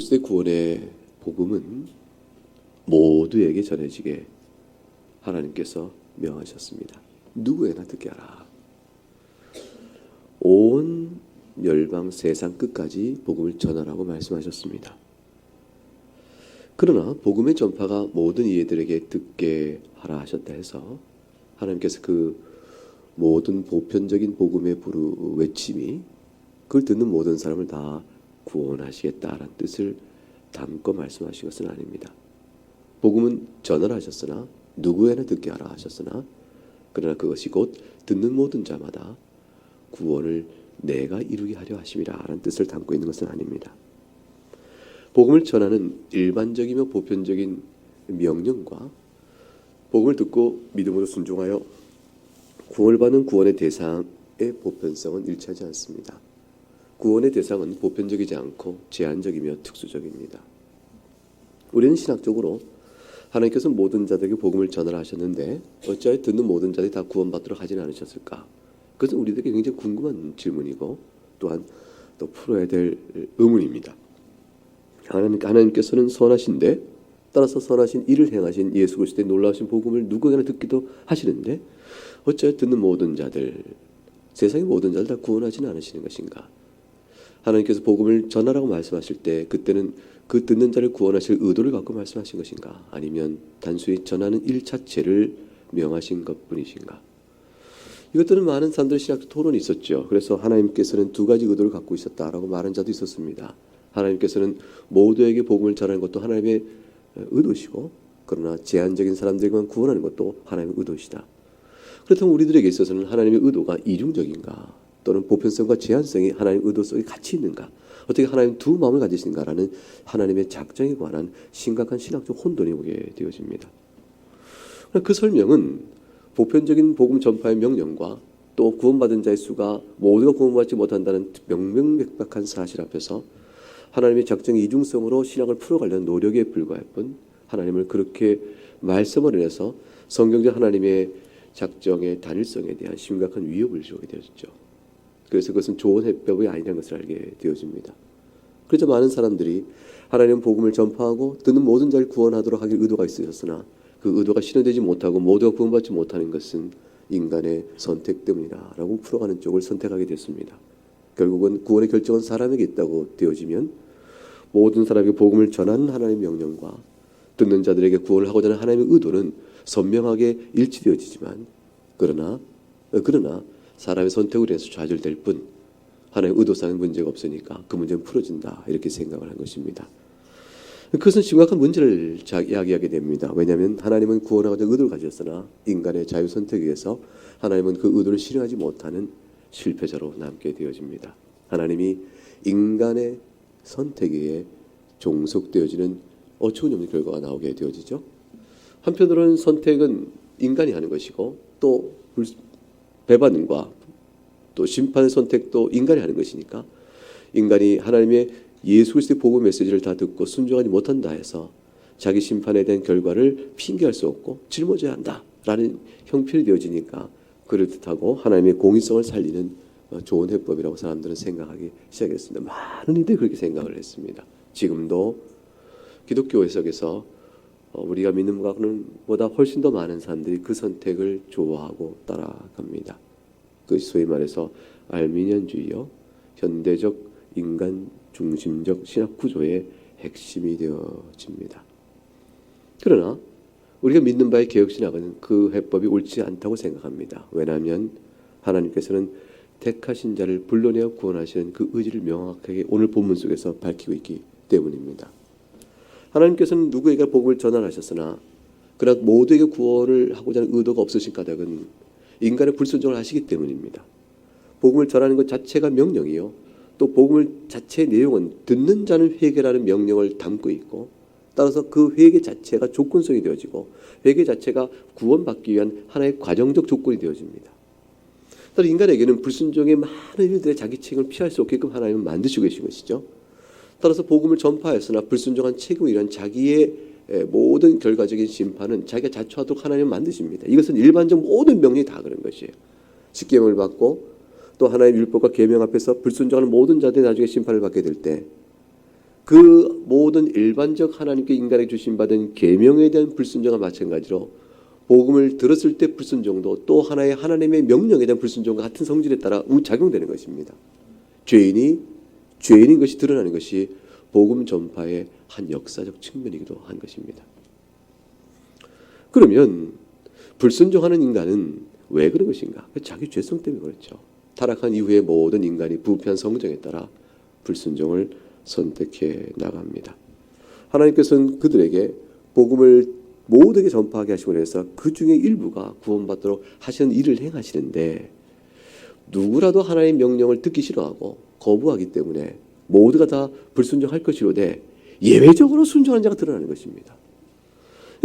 그리스도의 구원의 복음은 모두에게 전해지게 하나님께서 명하셨습니다. 누구에나 듣게 하라. 온 멸망 세상 끝까지 복음을 전하라고 말씀하셨습니다. 그러나 복음의 전파가 모든 이들에게 듣게 하라 하셨다 해서 하나님께서 그 모든 보편적인 복음의 외침이 그걸 듣는 모든 사람을 다 구원하시겠다라는 뜻을 담고 말씀하신 것은 아닙니다. 복음은 전하라 하셨으나 누구에나 듣게 하라 하셨으나 그러나 그것이 곧 듣는 모든 자마다 구원을 내가 이루게 하려 하심이라 라는 뜻을 담고 있는 것은 아닙니다. 복음을 전하는 일반적이며 보편적인 명령과 복음을 듣고 믿음으로 순종하여 구원을 받는 구원의 대상의 보편성은 일치하지 않습니다. 구원의 대상은 보편적이지 않고 제한적이며 특수적입니다. 우리는 신학적으로 하나님께서 모든 자들에게 복음을 전하라 하셨는데 어찌하여 듣는 모든 자들이 다 구원받도록 하지는 않으셨을까? 그것은 우리들에게 굉장히 궁금한 질문이고 또한 또 풀어야 될 의문입니다. 하나님께서는 선하신데 따라서 선하신 일을 행하신 예수 그리스도의 놀라우신 복음을 누구에게나 듣기도 하시는데 어찌하여 듣는 모든 자들, 세상의 모든 자들 다 구원하지는 않으시는 것인가? 하나님께서 복음을 전하라고 말씀하실 때 그때는 그 듣는 자를 구원하실 의도를 갖고 말씀하신 것인가? 아니면 단순히 전하는 일 자체를 명하신 것뿐이신가? 이것들은 많은 사람들의 신학적 토론이 있었죠. 그래서 하나님께서는 두 가지 의도를 갖고 있었다라고 말한 자도 있었습니다. 하나님께서는 모두에게 복음을 전하는 것도 하나님의 의도시고 그러나 제한적인 사람들에게만 구원하는 것도 하나님의 의도시다. 그렇다면 우리들에게 있어서는 하나님의 의도가 이중적인가 또는 보편성과 제한성이 하나님의 의도 속에 같이 있는가 어떻게 하나님 두 마음을 가지신가라는 하나님의 작정에 관한 심각한 신학적 혼돈이 오게 되어집니다. 그 설명은 보편적인 복음 전파의 명령과 또 구원받은 자의 수가 모두가 구원받지 못한다는 명명백백한 사실 앞에서 하나님의 작정의 이중성으로 신학을 풀어가려는 노력에 불과할 뿐 하나님을 그렇게 말씀을 인해서 성경적 하나님의 작정의 단일성에 대한 심각한 위협을 주게 되었죠. 그래서 그것은 좋은 해법이 아니라는 것을 알게 되어집니다. 그래서 많은 사람들이 하나님은 복음을 전파하고 듣는 모든 자를 구원하도록 하길 의도가 있으셨으나 그 의도가 실현되지 못하고 모두가 구원받지 못하는 것은 인간의 선택 때문이다라고 풀어가는 쪽을 선택하게 됐습니다. 결국은 구원의 결정은 사람에게 있다고 되어지면 모든 사람에게 복음을 전하는 하나님의 명령과 듣는 자들에게 구원을 하고자 하는 하나님의 의도는 선명하게 일치되어지지만 그러나 사람의 선택으로 인해서 좌절될 뿐 하나님의 의도상의 문제가 없으니까 그 문제는 풀어진다 이렇게 생각을 한 것입니다. 그것은 심각한 문제를 이야기하게 됩니다. 왜냐하면 하나님은 구원하고자 의도를 가졌으나 인간의 자유 선택에 의해서 하나님은 그 의도를 실행하지 못하는 실패자로 남게 되어집니다. 하나님이 인간의 선택에 의해 종속되어지는 어처구니없는 결과가 나오게 되어지죠. 한편으로는 선택은 인간이 하는 것이고 또 배반과 또 심판의 선택도 인간이 하는 것이니까 인간이 하나님의 예수 그리스도의 복음 메시지를 다 듣고 순종하지 못한다 해서 자기 심판에 대한 결과를 핑계할 수 없고 짊어져야 한다라는 형편이 되어지니까 그럴듯하고 하나님의 공의성을 살리는 좋은 해법이라고 사람들은 생각하기 시작했습니다. 많은 이들이 그렇게 생각을 했습니다. 지금도 기독교 해석에서 우리가 믿는 것보다 훨씬 더 많은 사람들이 그 선택을 좋아하고 따라갑니다. 그것이 소위 말해서 알미니안주의요, 현대적 인간 중심적 신학 구조의 핵심이 되어집니다. 그러나 우리가 믿는 바의 개혁신학은 그 해법이 옳지 않다고 생각합니다. 왜냐하면 하나님께서는 택하신 자를 불러내어 구원하시는 그 의지를 명확하게 오늘 본문 속에서 밝히고 있기 때문입니다. 하나님께서는 누구에게 복음을 전하셨으나 그러나 모두에게 구원을 하고자 하는 의도가 없으신 까닭은 인간의 불순종을 하시기 때문입니다. 복음을 전하는 것 자체가 명령이요 또 복음을 자체의 내용은 듣는 자는 회개라는 명령을 담고 있고 따라서 그 회개 자체가 조건성이 되어지고 회개 자체가 구원받기 위한 하나의 과정적 조건이 되어집니다. 따라서 인간에게는 불순종의 많은 일들의 자기 책임을 피할 수 없게끔 하나님은 만드시고 계신 것이죠. 따라서 복음을 전파하였으나 불순종한 책임을 위한 자기의 모든 결과적인 심판은 자기가 자초하도록 하나님은 만드십니다. 이것은 일반적 모든 명령이 다 그런 것이에요. 십계명을 받고 또 하나님의 율법과 계명 앞에서 불순종하는 모든 자들이 나중에 심판을 받게 될 때 그 모든 일반적 하나님께 인간에게 주신 받은 계명에 대한 불순종과 마찬가지로 복음을 들었을 때 불순종도 또 하나의 하나님의 명령에 대한 불순종과 같은 성질에 따라 작용되는 것입니다. 죄인인 것이 드러나는 것이 복음 전파의 한 역사적 측면이기도 한 것입니다. 그러면 불순종하는 인간은 왜 그런 것인가? 자기 죄성 때문에 그렇죠. 타락한 이후에 모든 인간이 부패한 성정에 따라 불순종을 선택해 나갑니다. 하나님께서는 그들에게 복음을 모두에게 전파하게 하시고 그래서 그 중에 일부가 구원받도록 하시는 일을 행하시는데 누구라도 하나님의 명령을 듣기 싫어하고 거부하기 때문에 모두가 다 불순종할 것이로되 예외적으로 순종하는 자가 드러나는 것입니다.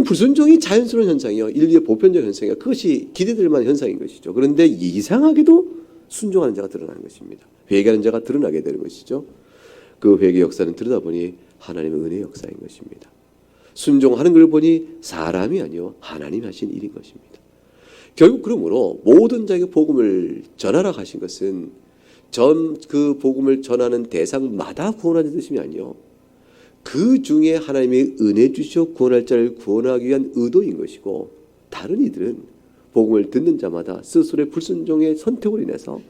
불순종이 자연스러운 현상이요. 인류의 보편적 현상이요. 그것이 기대될 만한 현상인 것이죠. 그런데 이상하게도 순종하는 자가 드러나는 것입니다. 회개하는 자가 드러나게 되는 것이죠. 그 회개 역사는 들여다보니 하나님의 은혜의 역사인 것입니다. 순종하는 걸 보니 사람이 아니요 하나님이 하신 일인 것입니다. 결국 그러므로 모든 자에게 복음을 전하라 하신 것은 그 복음을 전하는 대상마다 구원하는 뜻이 아니요 그 중에 하나님의 은혜 주시어 구원할 자를 구원하기 위한 의도인 것이고 다른 이들은 복음을 듣는 자마다 스스로의 불순종의 선택으로 인해서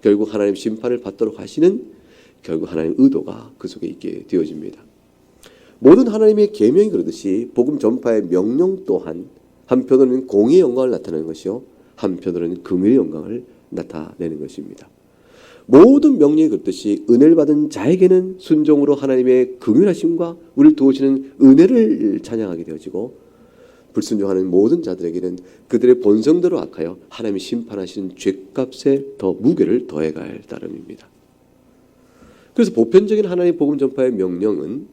결국 하나님 심판을 받도록 하시는 결국 하나님의 의도가 그 속에 있게 되어집니다. 모든 하나님의 계명이 그러듯이 복음 전파의 명령 또한 한편으로는 공의의 영광을 나타내는 것이요 한편으로는 긍휼의 영광을 나타내는 것입니다. 모든 명령이 그렇듯이 은혜를 받은 자에게는 순종으로 하나님의 긍휼하심과 우리를 도우시는 은혜를 찬양하게 되어지고 불순종하는 모든 자들에게는 그들의 본성대로 악하여 하나님이 심판하시는 죄값에 더 무게를 더해갈 따름입니다. 그래서 보편적인 하나님의 복음 전파의 명령은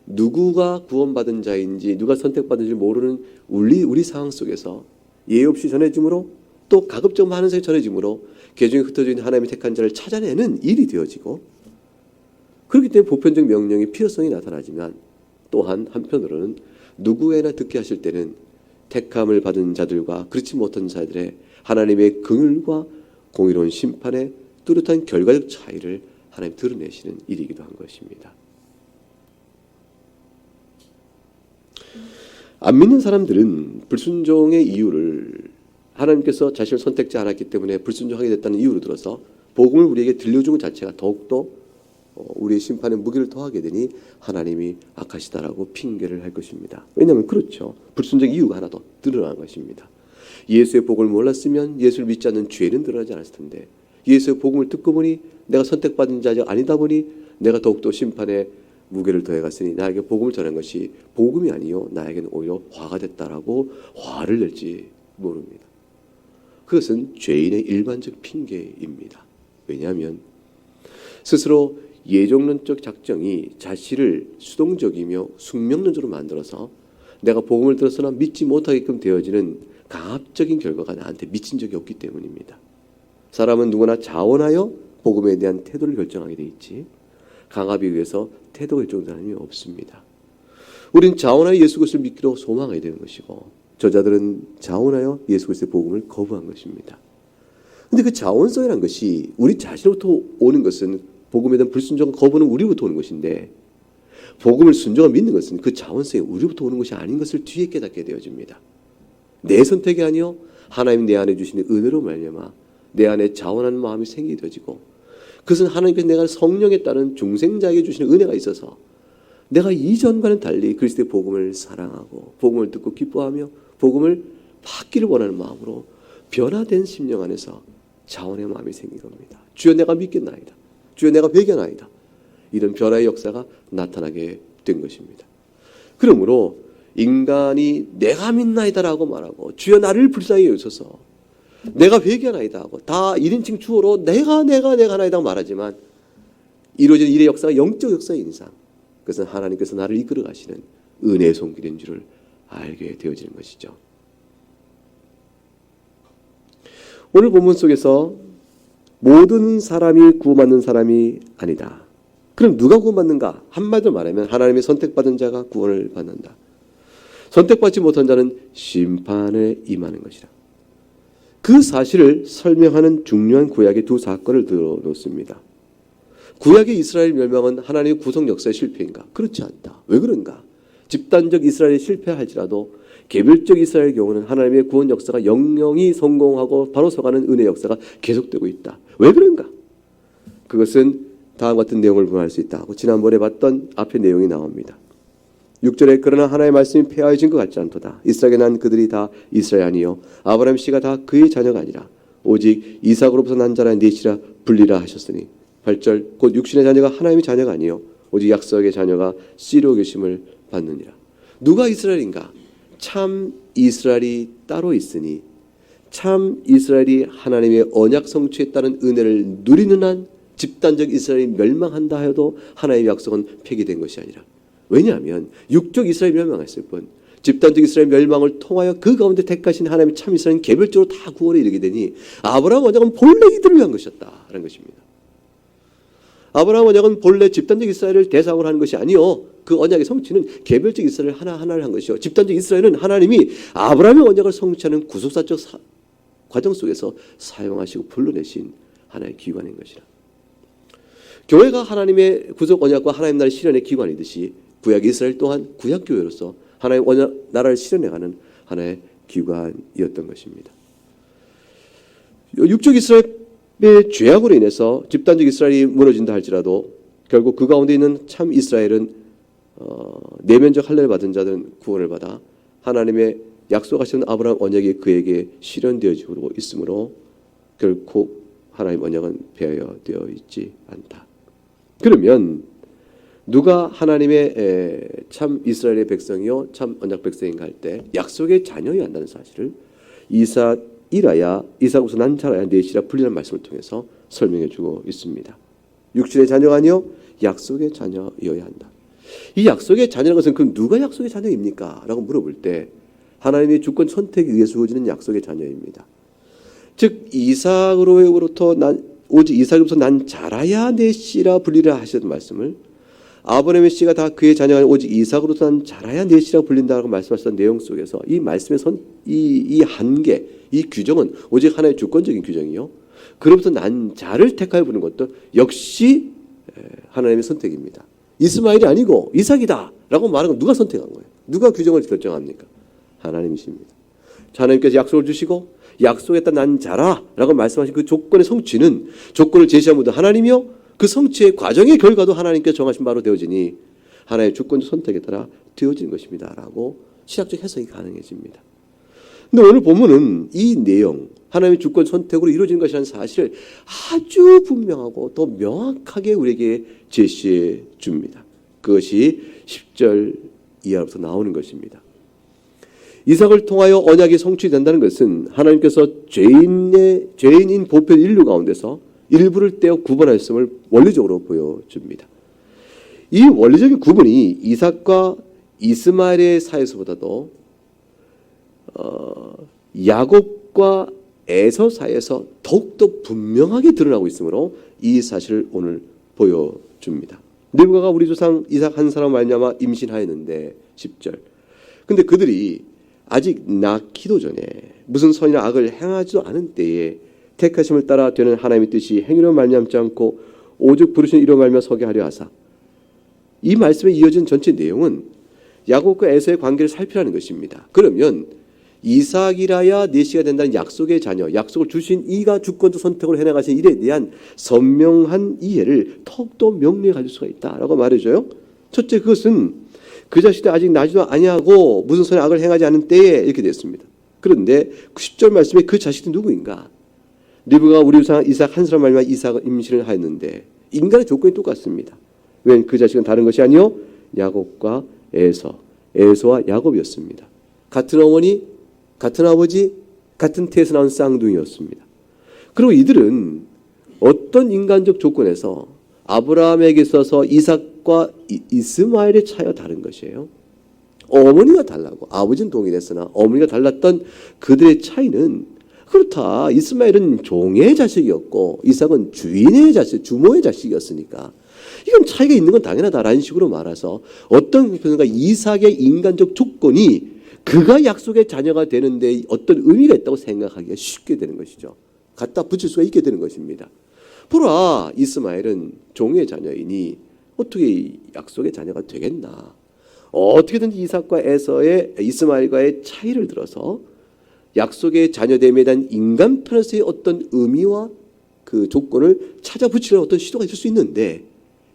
누구가 구원받은 자인지 누가 선택받은지 모르는 우리 상황 속에서 예의 없이 전해짐으로 또 가급적 많은 사람이 전해짐으로 개중에 흩어져 있는 하나님의 택한 자를 찾아내는 일이 되어지고 그렇기 때문에 보편적 명령의 필요성이 나타나지만 또한 한편으로는 누구에나 듣게 하실 때는 택함을 받은 자들과 그렇지 못한 자들의 하나님의 긍휼과 공의로운 심판의 뚜렷한 결과적 차이를 하나님 드러내시는 일이기도 한 것입니다. 안 믿는 사람들은 불순종의 이유를 하나님께서 자신을 선택지 않았기 때문에 불순종하게 됐다는 이유로 들어서 복음을 우리에게 들려준 것 자체가 더욱더 우리의 심판의 무게를 더하게 되니 하나님이 악하시다라고 핑계를 할 것입니다. 왜냐하면 그렇죠. 불순종 이유가 하나 더 드러난 것입니다. 예수의 복음을 몰랐으면 예수를 믿지 않는 죄는 드러나지 않았을 텐데 예수의 복음을 듣고 보니 내가 선택받은 자가 아니다 보니 내가 더욱더 심판의 무게를 더해갔으니 나에게 복음을 전한 것이 복음이 아니요 나에게는 오히려 화가 됐다라고 화를 낼지 모릅니다. 그것은 죄인의 일반적 핑계입니다. 왜냐하면 스스로 예정론적 작정이 자신을 수동적이며 숙명론적으로 만들어서 내가 복음을 들었으나 믿지 못하게끔 되어지는 강압적인 결과가 나한테 미친 적이 없기 때문입니다. 사람은 누구나 자원하여 복음에 대한 태도를 결정하게 돼 있지 강압에 의해서 태도가 결정되는 사람이 없습니다. 우리는 자원하여 예수 그리스도를 믿기로 소망하게 되는 것이고 저자들은 자원하여 예수 그리스도의 복음을 거부한 것입니다. 그런데 그 자원성이라는 것이 우리 자신으로부터 오는 것은 복음에 대한 불순종 거부는 우리부터 오는 것인데 복음을 순종하고 믿는 것은 그 자원성이 우리부터 오는 것이 아닌 것을 뒤에 깨닫게 되어집니다. 내 선택이 아니요 하나님 내 안에 주시는 은혜로 말미암아 내 안에 자원하는 마음이 생기게 되어지고 그것은 하나님께서 내가 성령에 따른 중생자에게 주시는 은혜가 있어서 내가 이전과는 달리 그리스도의 복음을 사랑하고 복음을 듣고 기뻐하며 복음을 받기를 원하는 마음으로 변화된 심령 안에서 자원의 마음이 생긴 겁니다. 주여 내가 믿겠나이다. 주여 내가 회개하나이다. 이런 변화의 역사가 나타나게 된 것입니다. 그러므로 인간이 내가 믿나이다라고 말하고 주여 나를 불쌍히 여기소서 내가 회개하나이다 하고 다 1인칭 주어로 내가 하나이다 말하지만 이루어지는 일의 역사가 영적 역사인 이상 그것은 하나님께서 나를 이끌어 가시는 은혜의 손길인 줄을 알게 되어지는 것이죠. 오늘 본문 속에서 모든 사람이 구원받는 사람이 아니다. 그럼 누가 구원받는가? 한마디로 말하면 하나님의 선택받은 자가 구원을 받는다. 선택받지 못한 자는 심판에 임하는 것이다. 그 사실을 설명하는 중요한 구약의 두 사건을 들어놓습니다. 구약의 이스라엘 멸망은 하나님의 구속 역사의 실패인가? 그렇지 않다. 왜 그런가? 집단적 이스라엘이 실패할지라도 개별적 이스라엘의 경우는 하나님의 구원 역사가 영영이 성공하고 바로 서가는 은혜 역사가 계속되고 있다. 왜 그런가? 그것은 다음과 같은 내용을 분할 수 있다 하고 지난번에 봤던 앞의 내용이 나옵니다. 6절에 그러나 하나의 말씀이 폐하여진 것 같지 않도다. 이스라엘에 난 그들이 다 이스라엘 아니요 아브라함 씨가 다 그의 자녀가 아니라 오직 이삭으로부터 난 자라 넷이라 불리라 하셨으니 8절 곧 육신의 자녀가 하나님의 자녀가 아니요 오직 약속의 자녀가 씨로 계심을 받느니라. 누가 이스라엘인가? 참 이스라엘이 따로 있으니 참 이스라엘이 하나님의 언약 성취에 따른 은혜를 누리는 한 집단적 이스라엘이 멸망한다 하여도 하나님의 약속은 폐기된 것이 아니라 왜냐하면 육적 이스라엘이 멸망했을 뿐 집단적 이스라엘 멸망을 통하여 그 가운데 택하신 하나님의 참 이스라엘은 개별적으로 다 구원에 이르게 되니 아브라함 언약은 본래 이들을 위한 것이었다라는 것입니다. 아브라함 언약은 본래 집단적 이스라엘을 대상으로 하는 것이 아니요 그 언약의 성취는 개별적 이스라엘 하나하나를 한 것이요 집단적 이스라엘은 하나님이 아브라함의 언약을 성취하는 구속사적 과정 속에서 사용하시고 불러내신 하나의 기관인 것이라. 교회가 하나님의 구속 언약과 하나님 나라의 실현의 기관이듯이 구약 이스라엘 또한 구약 교회로서 하나의 언약 나라를 실현해가는 하나의 기관이었던 것입니다. 육적 이스라엘의 죄악으로 인해서 집단적 이스라엘이 무너진다 할지라도 결국 그 가운데 있는 참 이스라엘은 내면적 할례를 받은 자들은 구원을 받아 하나님의 약속하신 아브라함 언약이 그에게 실현되어지고 있으므로 결코 하나님 언약은 폐하되어 있지 않다. 그러면 누가 하나님의 참 이스라엘의 백성이요 참 언약 백성인가 할 때 약속의 자녀여야 한다는 사실을 이삭으로서 난 자라야 넷이라 불리는 말씀을 통해서 설명해 주고 있습니다. 육신의 자녀가 아니요 약속의 자녀여야 한다. 이 약속의 자녀라는 것은 그럼 누가 약속의 자녀입니까? 라고 물어볼 때 하나님의 주권 선택에 의해서 주어지는 약속의 자녀입니다. 즉 이삭으로부터 오직 이삭으로부터 난 자라야 내 씨라 불리라 하시던 말씀을 아브라함의 씨가 다 그의 자녀가 아니라 오직 이삭으로부터 난 자라야 내 씨라 불린다라고 말씀하셨던 내용 속에서 이 말씀의 이 한계, 이 규정은 오직 하나의 주권적인 규정이요. 그로부터 난 자를 택하여 부르는 것도 역시 하나님의 선택입니다. 이스마엘이 아니고 이삭이다라고 말하는 건 누가 선택한 거예요? 누가 규정을 결정합니까? 하나님이십니다. 하나님께서 약속을 주시고 약속했다 난 자라라고 말씀하신 그 조건의 성취는 조건을 제시한 분도 하나님이요 그 성취의 과정의 결과도 하나님께서 정하신 바로 되어지니 하나의 주권적 선택에 따라 되어지는 것입니다라고 신학적 해석이 가능해집니다. 근데 오늘 본문은 이 내용 하나님의 주권 선택으로 이루어지는 것이라는 사실을 아주 분명하고 더 명확하게 우리에게 제시해 줍니다. 그것이 10절 이하로부터 나오는 것입니다. 이삭을 통하여 언약이 성취된다는 것은 하나님께서 죄인인 보편 인류 가운데서 일부를 떼어 구분하였음을 원리적으로 보여줍니다. 이 원리적인 구분이 이삭과 이스마엘의 사이에서보다도 야곱과 에서 사이에서 더욱더 분명하게 드러나고 있으므로 이 사실을 오늘 보여줍니다. 리브가가 우리 조상 이삭 한 사람 말미암아 임신하였는데 10절. 근데 그들이 아직 낳기도 전에 무슨 선이나 악을 행하지도 않은 때에 택하심을 따라 되는 하나님의 뜻이 행위로 말미암지 않고 오직 부르신 이로 말미암아 서게 하려 하사. 이 말씀에 이어진 전체 내용은 야곱과 에서의 관계를 살피라는 것입니다. 그러면 이삭이라야 넷이가 된다는 약속의 자녀, 약속을 주신 이가 주권적 선택을 해나가신 일에 대한 선명한 이해를 더욱더 명료히 가질 수가 있다라고 말해줘요. 첫째, 그것은 그 자식들 아직 나지도 아니하고 무슨 선의 악을 행하지 않은 때에 이렇게 됐습니다. 그런데 10절 말씀에 그 자식들이 누구인가? 리브가 우리 조상 이삭 한 사람 말미암아 이삭을 임신을 하였는데 인간의 조건이 똑같습니다. 왜 그 자식은 다른 것이 아니요 야곱과 에서와 야곱이었습니다. 같은 어머니, 같은 아버지, 같은 태에서 나온 쌍둥이였습니다. 그리고 이들은 어떤 인간적 조건에서 아브라함에게 있어서 이삭과 이스마엘의 차이가 다른 것이에요. 어머니가 달라고 아버지는 동일했으나 어머니가 달랐던 그들의 차이는 그렇다. 이스마엘은 종의 자식이었고 이삭은 주인의 자식, 주모의 자식이었으니까 이건 차이가 있는 건 당연하다라는 식으로 말해서 어떤 형편인가 이삭의 인간적 조건이 그가 약속의 자녀가 되는데 어떤 의미가 있다고 생각하기가 쉽게 되는 것이죠. 갖다 붙일 수가 있게 되는 것입니다. 보라, 이스마엘은 종의 자녀이니 어떻게 약속의 자녀가 되겠나. 어떻게든지 이삭과 에서의 이스마엘과의 차이를 들어서 약속의 자녀됨에 대한 인간편에서의 어떤 의미와 그 조건을 찾아붙이려는 어떤 시도가 있을 수 있는데,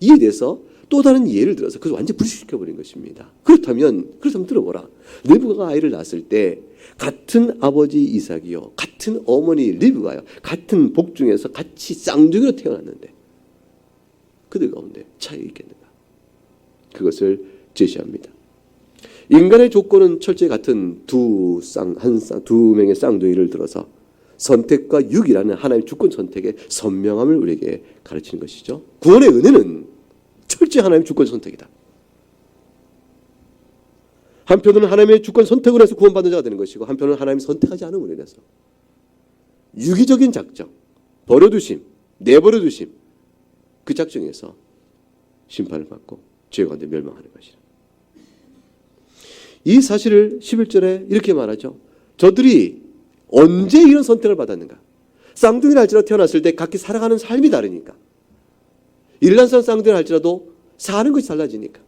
이에 대해서 또 다른 예를 들어서 그것을 완전히 불식시켜버린 것입니다. 그렇다면 들어보라. 리브가가 아이를 낳았을 때 같은 아버지 이삭이요, 같은 어머니 리브가요, 같은 복중에서 같이 쌍둥이로 태어났는데 그들 가운데 차이가 있겠는가? 그것을 제시합니다. 인간의 조건은 철저히 같은 두 명의 쌍둥이를 들어서 선택과 유기라는 하나님의 주권 선택의 선명함을 우리에게 가르치는 것이죠. 구원의 은혜는 철저히 하나님의 주권 선택이다. 한편으로는 하나님의 주권 선택을 해서 구원받는 자가 되는 것이고, 한편으로는 하나님이 선택하지 않음으로 인해서 유기적인 작정, 버려두심, 내버려두심, 그 작정에서 심판을 받고 죄 가운데 멸망하는 것이다. 이 사실을 11절에 이렇게 말하죠. 저들이 언제 이런 선택을 받았는가? 쌍둥이를 할지라도 태어났을 때 각기 살아가는 삶이 다르니까. 일란성 쌍둥이를 할지라도 사는 것이 달라지니까.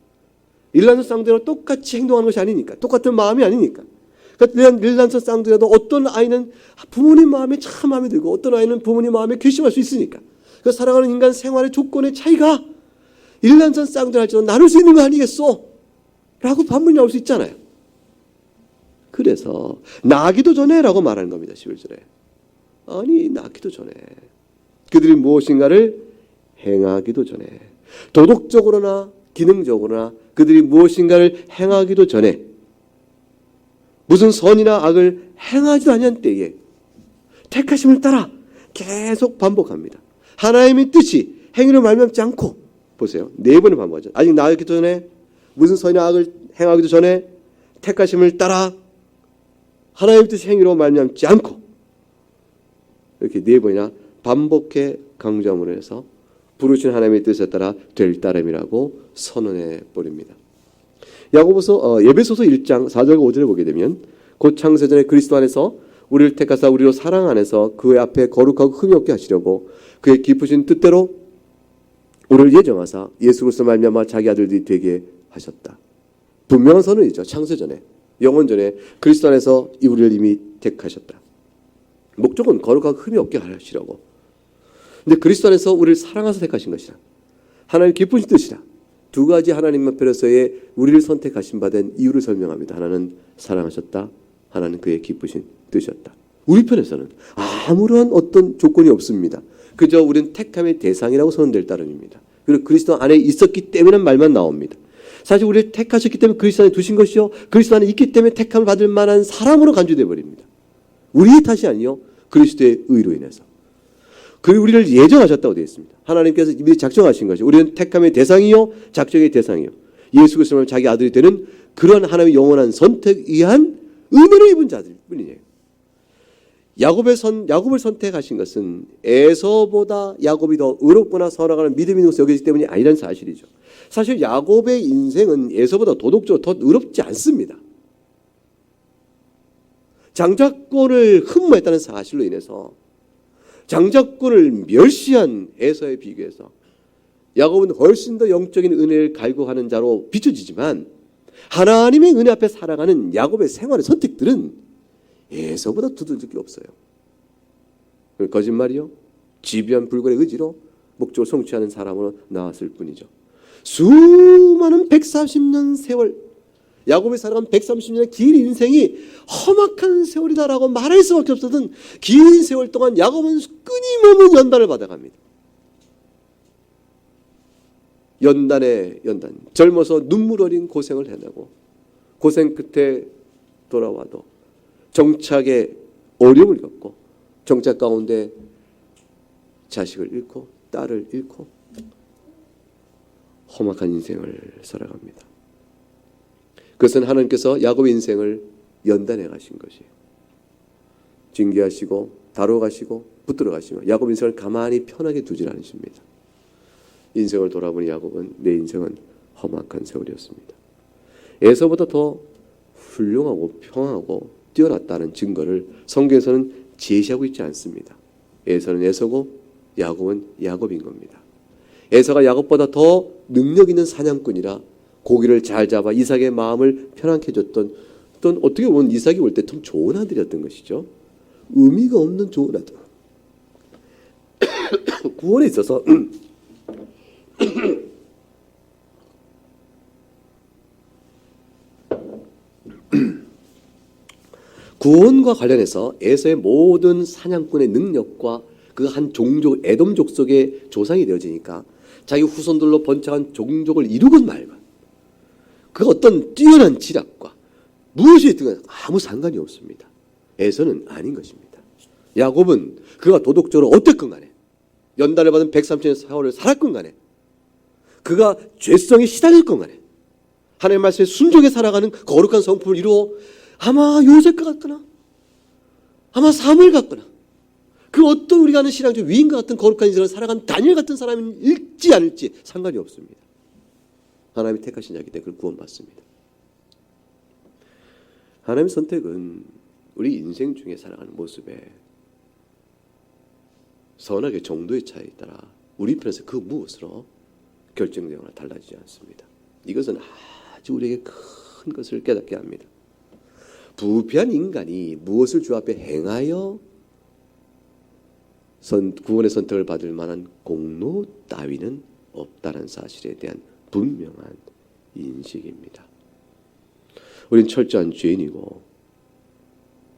일란성 쌍둥이랑 똑같이 행동하는 것이 아니니까. 똑같은 마음이 아니니까. 그러니까 일란성 쌍둥이라도 어떤 아이는 부모님 마음에 참 마음에 들고 어떤 아이는 부모님 마음에 괘씸할 수 있으니까. 그 살아가는 인간 생활의 조건의 차이가 일란성 쌍둥이를 할지라도 나눌 수 있는 거 아니겠소? 라고 반문이 나올 수 있잖아요. 그래서 나기도 전에 라고 말하는 겁니다. 11절에. 아니, 낳기도 전에. 그들이 무엇인가를 행하기도 전에. 도덕적으로나 기능적으로나 그들이 무엇인가를 행하기도 전에, 무슨 선이나 악을 행하지도 않은 때에 택하심을 따라 계속 반복합니다. 하나님의 뜻이 행위로 말미암지 않고, 보세요. 4번을 반복하죠. 아직 낳기 전에, 무슨 선이나 악을 행하기도 전에, 택하심을 따라 하나님의 뜻이 행위로 말미암지 않고, 이렇게 4번이나 반복해 강조함으로 해서 부르신 하나님의 뜻에 따라 될 따름이라고 선언해 버립니다. 예배소서 1장 4절과 5절을 보게 되면, 곧 창세전에 그리스도 안에서 우리를 택하사 우리로 사랑 안에서 그의 앞에 거룩하고 흠이 없게 하시려고 그의 깊으신 뜻대로 우리를 예정하사 예수 그리스도 말미암아 자기 아들들이 되게 하셨다. 분명한 선언이죠. 창세전에, 영원전에 그리스도 안에서 우리를 이미 택하셨다. 목적은 거룩하고 흠이 없게 하시려고. 근데 그리스도 안에서 우리를 사랑하사 택하신 것이다. 하나님 기쁘신 뜻이다. 두 가지 하나님 앞에서의 우리를 선택하신 바 된 이유를 설명합니다. 하나는 사랑하셨다. 하나는 그의 기쁘신 뜻이었다. 우리 편에서는 아무런 어떤 조건이 없습니다. 그저 우리는 택함의 대상이라고 선언될 따름입니다. 그리고 그리스도 안에 있었기 때문에 말만 나옵니다. 사실 우리를 택하셨기 때문에 그리스도 안에 두신 것이요, 그리스도 안에 있기 때문에 택함을 받을 만한 사람으로 간주되어 버립니다. 우리의 탓이 아니요, 그리스도의 의로 인해서. 그리고 우리를 예정하셨다고 되어 있습니다. 하나님께서 미리 작정하신 것이, 우리는 택함의 대상이요, 작정의 대상이요, 예수 그리스도를 자기 아들이 되는 그런 하나님의 영원한 선택에 의한 은혜를 입은 자들 뿐이에요. 야곱을 선택하신 것은 에서보다 야곱이 더 의롭거나 선하거나 믿음이 있는 것을 여기기 때문이 아니라는 사실이죠. 사실 야곱의 인생은 에서보다 도덕적으로 더 의롭지 않습니다. 장자권을 흠모했다는 사실로 인해서 장자권을 멸시한 에서에 비교해서 야곱은 훨씬 더 영적인 은혜를 갈구하는 자로 비춰지지만, 하나님의 은혜 앞에 살아가는 야곱의 생활의 선택들은 에서보다 두들길 게 없어요. 거짓말이요, 지비한 불굴의 의지로 목적을 성취하는 사람으로 나왔을 뿐이죠. 수많은 130년 세월, 야곱이 살아간 130년의 긴 인생이 험악한 세월이다라고 말할 수밖에 없었던 긴 세월 동안 야곱은 끊임없는 연단을 받아갑니다. 연단에 연단, 젊어서 눈물 어린 고생을 해내고 고생 끝에 돌아와도 정착의 어려움을 겪고, 정착 가운데 자식을 잃고 딸을 잃고 험악한 인생을 살아갑니다. 그것은 하나님께서 야곱의 인생을 연단해 가신 것이에요. 징계하시고 다뤄가시고 붙들어 가시며 야곱 인생을 가만히 편하게 두질 않으십니다. 인생을 돌아보니 야곱은, 내 인생은 험악한 세월이었습니다. 에서보다 더 훌륭하고 평하고 뛰어났다는 증거를 성경에서는 제시하고 있지 않습니다. 에서는 에서고 야곱은 야곱인 겁니다. 에서가 야곱보다 더 능력 있는 사냥꾼이라 고기를 잘 잡아 이삭의 마음을 편안케 해줬던, 어떤 어떻게 보면 이삭이 올 때 좀 좋은 아들이었던 것이죠. 의미가 없는 좋은 아들. 구원에 있어서 구원과 관련해서 에서의 모든 사냥꾼의 능력과 그 한 종족, 에돔 족속의 조상이 되어지니까 자기 후손들로 번창한 종족을 이루건 말건 그 어떤 뛰어난 지략과 무엇이 있든 아무 상관이 없습니다. 에서는 아닌 것입니다. 야곱은 그가 도덕적으로 어땠건 간에 연단을 받은 130년의 세월을 살았건 간에 그가 죄성에 시달렸건 간에 하나님의 말씀에 순종해 살아가는 거룩한 성품을 이루어 아마 요셉과 같거나 아마 사무엘 같거나 그 어떤 우리가 아는 신앙적 위인과 같은 거룩한 인생을 살아간 다니엘 같은 사람이 일지 않을지 상관이 없습니다. 하나님이 택하신 자이기 때문에 구원받습니다. 하나님의 선택은 우리 인생 중에 살아가는 모습에 선악의 정도의 차이에 따라 우리 편에서 그 무엇으로 결정되거나 달라지지 않습니다. 이것은 아주 우리에게 큰 것을 깨닫게 합니다. 부패한 인간이 무엇을 주 앞에 행하여 구원의 선택을 받을 만한 공로 따위는 없다는 사실에 대한 분명한 인식입니다. 우린 철저한 죄인이고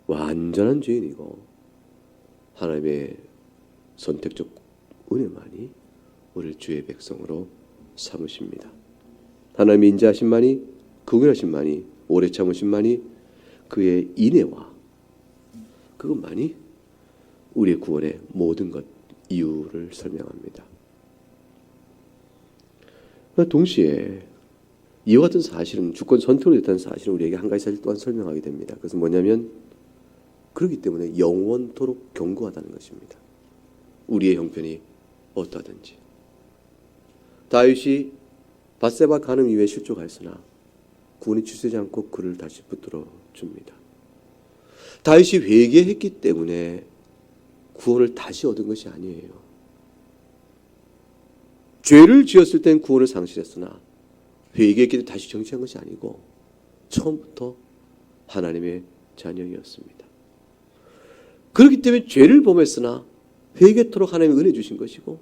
완전한 죄인이고 하나님의 선택적 은혜만이 우리를 주의 백성으로 삼으십니다. 하나님의 인자하심만이, 긍휼하심만이, 오래 참으심만이, 그의 인애와 그것만이 우리의 구원의 모든 것 이유를 설명합니다. 동시에 이와 같은 사실은 주권 선택으로 됐다는 사실은 우리에게 한 가지 사실 또한 설명하게 됩니다. 그것은 뭐냐면 그렇기 때문에 영원토록 견고하다는 것입니다. 우리의 형편이 어떠하든지. 다윗이 밧세바 간음 이후에 실족하였으나 구원이 취소되지 않고 그를 다시 붙들어 줍니다. 다윗이 회개했기 때문에 구원을 다시 얻은 것이 아니에요. 죄를 지었을 땐 구원을 상실했으나 회개했기 때문에 다시 정치한 것이 아니고 처음부터 하나님의 자녀였습니다. 그렇기 때문에 죄를 범했으나 회개토록 하나님의 은혜 주신 것이고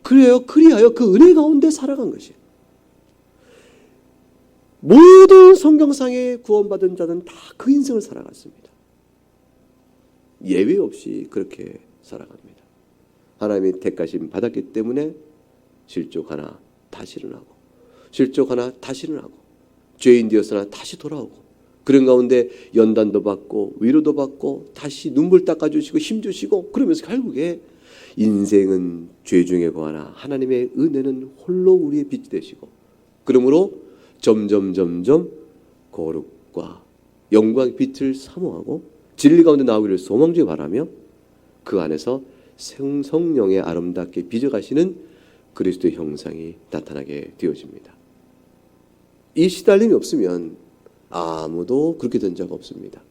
그리하여 그 은혜 가운데 살아간 것이에요. 모든 성경상에 구원받은 자는 다 그 인생을 살아갔습니다. 예외 없이 그렇게 살아갑니다. 하나님의 택하심 받았기 때문에 실족하나 다시 일어나고 실족하나 다시 일어나고 죄인 되었으나 다시 돌아오고 그런 가운데 연단도 받고 위로도 받고 다시 눈물 닦아주시고 힘주시고 그러면서 결국에 인생은 죄 중에 거하나 하나님의 은혜는 홀로 우리의 빛이 되시고 그러므로 점점 거룩과 영광의 빛을 사모하고 진리 가운데 나오기를 소망주에 바라며 그 안에서 성령의 아름답게 빚어가시는 그리스도의 형상이 나타나게 되어집니다. 이 시달림이 없으면 아무도 그렇게 된 적 없습니다.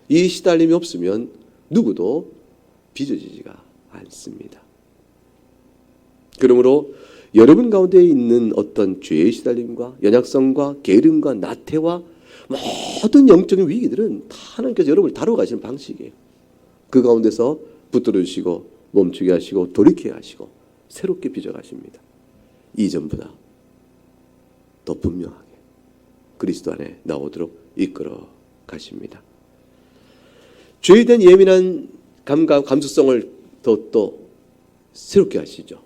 이 시달림이 없으면 누구도 빚어지지가 않습니다. 그러므로 여러분 가운데 있는 어떤 죄의 시달림과 연약성과 게으름과 나태와 모든 영적인 위기들은 다 하나님께서 여러분을 다뤄가시는 방식이에요. 그 가운데서 붙들어 주시고 멈추게 하시고 돌이키게 하시고 새롭게 빚어가십니다. 이전보다 더 분명하게 그리스도 안에 나오도록 이끌어 가십니다. 죄에 대한 예민한 감수성을 더욱더 새롭게 하시죠.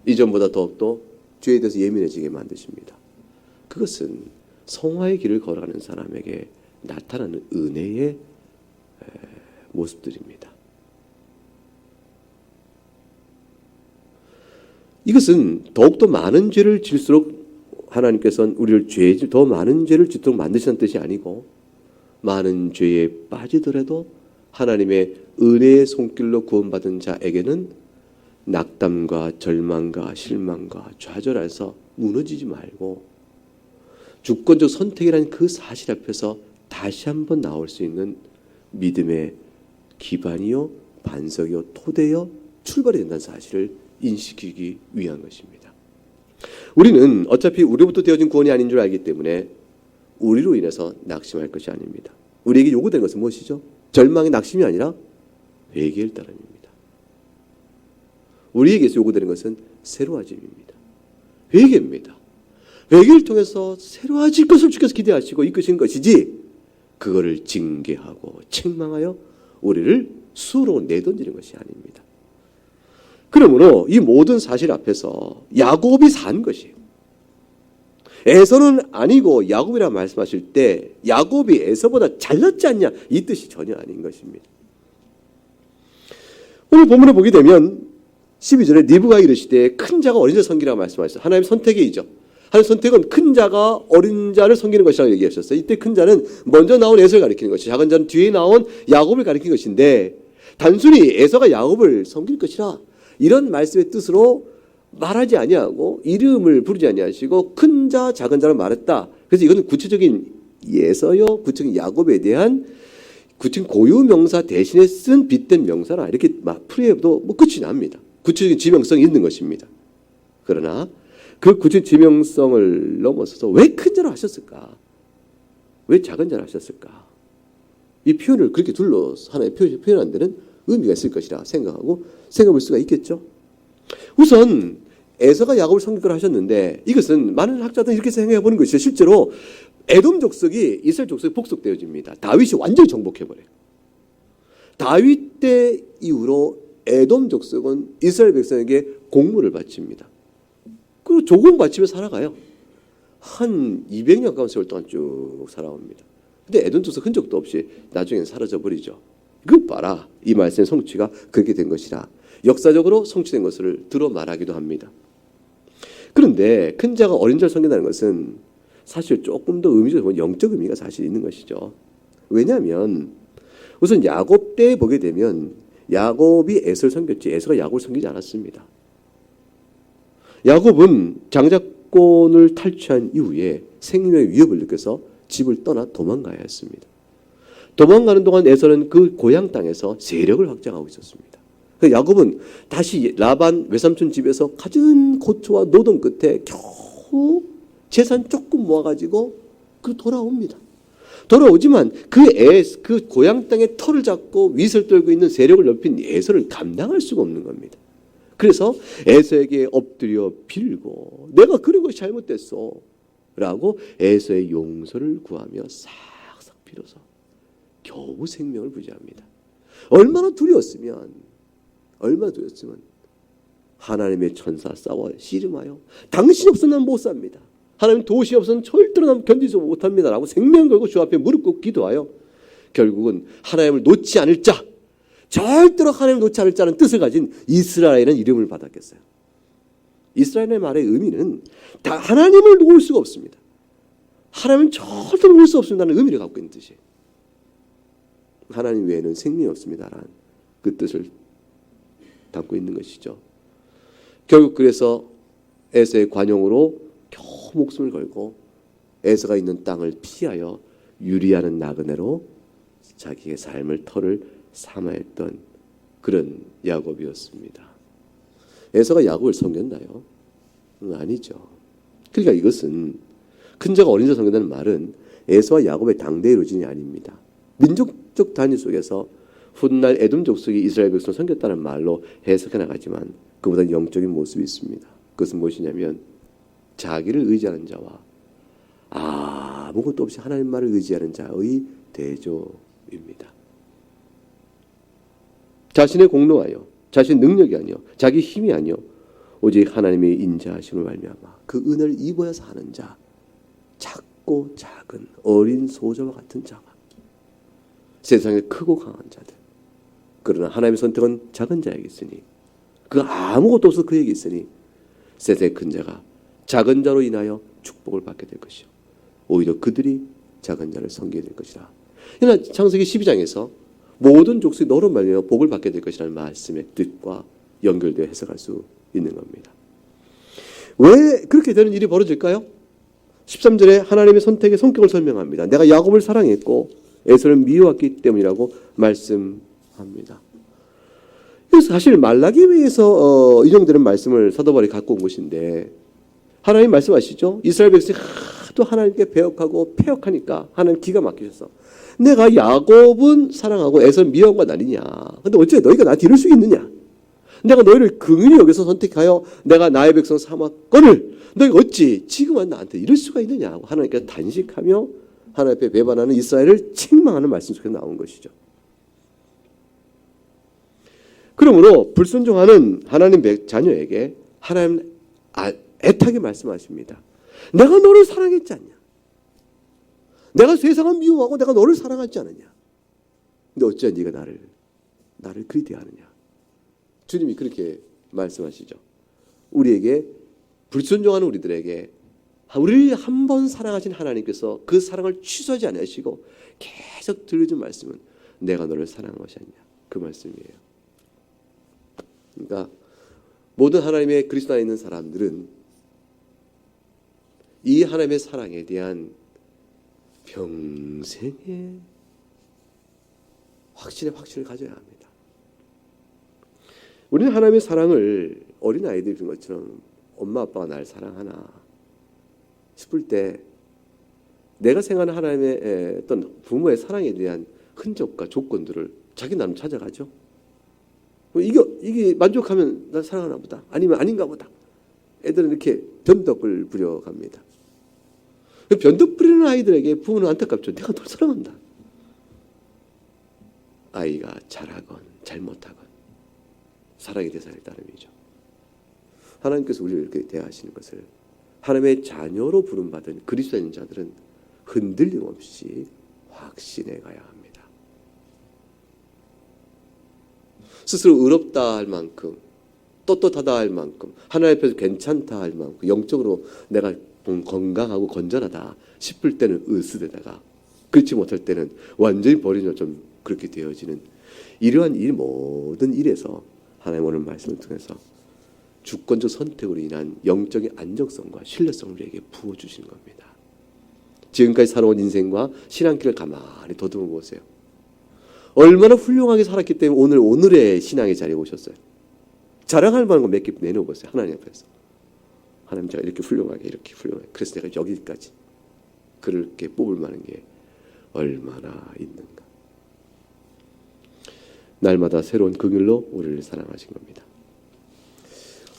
이전보다 더욱더 죄에 대해서 예민해지게 만드십니다. 그것은 성화의 길을 걸어가는 사람에게 나타나는 은혜의 모습들입니다. 이것은 더욱더 많은 죄를 질수록 하나님께서는 우리를 더 많은 죄를 짓도록 만드시는 뜻이 아니고 많은 죄에 빠지더라도 하나님의 은혜의 손길로 구원받은 자에게는 낙담과 절망과 실망과 좌절해서 무너지지 말고 주권적 선택이라는 그 사실 앞에서 다시 한번 나올 수 있는 믿음의 기반이요 반석이요 토대요 출발이 된다는 사실을 인식하기 위한 것입니다. 우리는 어차피 우리로부터 되어진 구원이 아닌 줄 알기 때문에 우리로 인해서 낙심할 것이 아닙니다. 우리에게 요구되는 것은 무엇이죠? 절망의 낙심이 아니라 회개의 따름입니다. 우리에게서 요구되는 것은 새로워짐입니다. 회개입니다. 회개를 통해서 새로워질 것을 주께서 기대하시고 이끄신 것이지 그거를 징계하고 책망하여 우리를 수로로 내던지는 것이 아닙니다. 그러므로 이 모든 사실 앞에서 야곱이 산 것이에요. 에서는 아니고 야곱이라 말씀하실 때 야곱이 에서보다 잘났지 않냐 이 뜻이 전혀 아닌 것입니다. 오늘 본문을 보게 되면 12절에 니브가 이르시되 큰 자가 어린 자 섬기라고 말씀하셨어요. 하나님의 선택이죠. 하나님의 선택은 큰 자가 어린 자를 섬기는 것이라고 얘기하셨어요. 이때 큰 자는 먼저 나온 에서를 가리키는 것이, 작은 자는 뒤에 나온 야곱을 가리키는 것인데 단순히 에서가 야곱을 섬길 것이라 이런 말씀의 뜻으로 말하지 아니하고 이름을 부르지 아니하시고 큰 자, 작은 자를 말했다. 그래서 이것은 구체적인 에서요, 구체적인 야곱에 대한 구체적인 고유 명사 대신에 쓴 빗댄 명사라 이렇게 막 풀이해도 뭐 끝이 납니다. 구체적인 지명성이 있는 것입니다. 그러나 그 구체적 지명성을 넘어서서 왜 큰 자로 하셨을까? 왜 작은 자로 하셨을까? 이 표현을 그렇게 둘러서 하나의 표현한 데는 의미가 있을 것이라 생각하고 생각할 수가 있겠죠. 우선 에서가 야곱을 섬길 걸 하셨는데 이것은 많은 학자들은 이렇게 생각해 보는 것이죠. 실제로 에돔 족속이 이스라엘 족속에 복속되어집니다. 다윗이 완전히 정복해버려요. 다윗 때 이후로 에돔 족속은 이스라엘 백성에게 공물을 바칩니다. 그리고 조공 바치며 살아가요. 한 200년 가까운 세월 동안 쭉 살아옵니다. 근데 에돔 족속 흔적도 없이 나중에는 사라져버리죠. 그것 봐라. 이 말씀의 성취가 그렇게 된 것이라. 역사적으로 성취된 것을 들어 말하기도 합니다. 그런데 큰 자가 어린 자를 섬긴다는 것은 사실 조금 더 의미적으로 영적 의미가 사실 있는 것이죠. 왜냐하면 우선 야곱 때 보게 되면 야곱이 에서를 섬겼지 에서가 야곱을 섬기지 않았습니다. 야곱은 장자권을 탈취한 이후에 생명의 위협을 느껴서 집을 떠나 도망가야 했습니다. 도망가는 동안 에서는 그 고향 땅에서 세력을 확장하고 있었습니다. 야곱은 다시 라반 외삼촌 집에서 갖은 고초와 노동 끝에 겨우 재산 조금 모아가지고 돌아옵니다. 돌아오지만 그 고향 땅의 터를 잡고 윗을 떨고 있는 세력을 넓힌 에서를 감당할 수가 없는 겁니다. 그래서 에서에게 엎드려 빌고 내가 그런 것이 잘못됐어 라고 에서의 용서를 구하며 싹싹 빌어서 겨우 생명을 부지합니다. 얼마나 두려웠으면 하나님의 천사 싸워 씨름하여 당신이 없으면 난 못 삽니다. 하나님 도우시 없으면 절대로 난 견디지 못합니다 라고 생명 걸고 주 앞에 무릎 꿇고 기도하여 결국은 하나님을 놓지 않을 자, 절대로 하나님을 놓지 않을 자는 뜻을 가진 이스라엘이라는 이름을 받았겠어요. 이스라엘의 말의 의미는 다 하나님을 놓을 수가 없습니다. 하나님은 절대로 놓을 수 없습니다라는 의미를 갖고 있는 뜻이에요. 하나님 외에는 생명이 없습니다라는 그 뜻을 담고 있는 것이죠. 결국 그래서 에서의 관용으로 겨우 목숨을 걸고 에서가 있는 땅을 피하여 유리하는 나그네로 자기의 삶을 터를 삼아 했던 그런 야곱이었습니다. 에서가 야곱을 섬겼나요? 아니죠. 그러니까 이것은 큰 자가 어린 자 섬긴다는 말은 에서와 야곱의 당대의 루진이 아닙니다. 민족적 단위 속에서 훗날 에돔 족속이 이스라엘 백성을 섬겼다는 말로 해석해 나가지만 그보다 영적인 모습이 있습니다. 그것은 무엇이냐면 자기를 의지하는 자와 아무것도 없이 하나님 말을 의지하는 자의 대조입니다. 자신의 공로하여 자신의 능력이 아니요 자기 힘이 아니요 오직 하나님의 인자하심을 말미암아 그 은혜를 입어야 사는 자, 작고 작은 어린 소자와 같은 자가 세상에 크고 강한 자들. 그러나 하나님의 선택은 작은 자에게 있으니 그 아무것도 없어 그에게 있으니 세상의 큰 자가 작은 자로 인하여 축복을 받게 될 것이요 오히려 그들이 작은 자를 섬기게 될 것이라. 그러나 창세기 12장에서 모든 족속이 너로 말미암아 복을 받게 될 것이라는 말씀의 뜻과 연결되어 해석할 수 있는 겁니다. 왜 그렇게 되는 일이 벌어질까요? 13절에 하나님의 선택의 성격을 설명합니다. 내가 야곱을 사랑했고 에서를 미워했기 때문이라고 말씀합니다. 그래서 사실 말라기에서 인용되는 말씀을 사도 바울이 갖고 온 것인데 하나님 말씀하시죠. 이스라엘 백성이 하도 하나님께 배역하고 패역하니까 하나님 기가 막히셔서 내가 야곱은 사랑하고 에서는 미워한 건 아니냐. 근데 어째 너희가 나한테 이럴 수 있느냐. 내가 너희를 긍휼히 여겨서 선택하여 내가 나의 백성 삼았거늘 너희가 어찌 지금은 나한테 이럴 수가 있느냐 하고 하나님께서 단식하며 하나님 앞에 배반하는 이스라엘을 책망하는 말씀 속에 나온 것이죠. 그러므로 불순종하는 하나님 자녀에게 하나님 애타게 말씀하십니다. 내가 너를 사랑했지 않냐? 내가 세상을 미워하고 내가 너를 사랑하지 않느냐? 근데 어찌 네가 나를 그리 대하느냐? 주님이 그렇게 말씀하시죠. 우리에게 불순종하는 우리들에게 우리를 한 번 사랑하신 하나님께서 그 사랑을 취소하지 않으시고 계속 들려준 말씀은 내가 너를 사랑한 것이 아니냐. 그 말씀이에요. 그러니까 모든 하나님의 그리스도 안에 있는 사람들은 이 하나님의 사랑에 대한 평생의 확신을 가져야 합니다. 우리는 하나님의 사랑을 어린아이들이 그런 것처럼 엄마 아빠가 날 사랑하나 싶을 때 내가 생각하는 하나님의 어떤 부모의 사랑에 대한 흔적과 조건들을 자기 나름 찾아가죠. 이게 만족하면 난 사랑하나 보다. 아니면 아닌가 보다. 애들은 이렇게 변덕을 부려갑니다. 변덕 부리는 아이들에게 부모는 안타깝죠. 내가 널 사랑한다. 아이가 잘하건 잘못하건 사랑의 대상일 따름이죠. 하나님께서 우리를 이렇게 대하시는 것을 하나님의 자녀로 부름받은 그리스도인 자들은 흔들림 없이 확신해 가야 합니다. 스스로 의롭다 할 만큼 떳떳하다 할 만큼 하나님 앞에서 괜찮다 할 만큼 영적으로 내가 건강하고 건전하다 싶을 때는 으스대다가 그렇지 못할 때는 완전히 버린 것처럼 그렇게 되어지는 이러한 모든 일에서 하나님 오늘 말씀을 통해서 주권적 선택으로 인한 영적인 안정성과 신뢰성을 우리에게 부어주시는 겁니다. 지금까지 살아온 인생과 신앙길을 가만히 더듬어 보세요. 얼마나 훌륭하게 살았기 때문에 오늘의 신앙의 자리에 오셨어요. 자랑할 만한 거 몇 개 내놓으세요. 하나님 앞에서. 하나님 제가 이렇게 훌륭하게 그래서 내가 여기까지 그렇게 뽑을 만한 게 얼마나 있는가. 날마다 새로운 긍휼로 우리를 사랑하신 겁니다.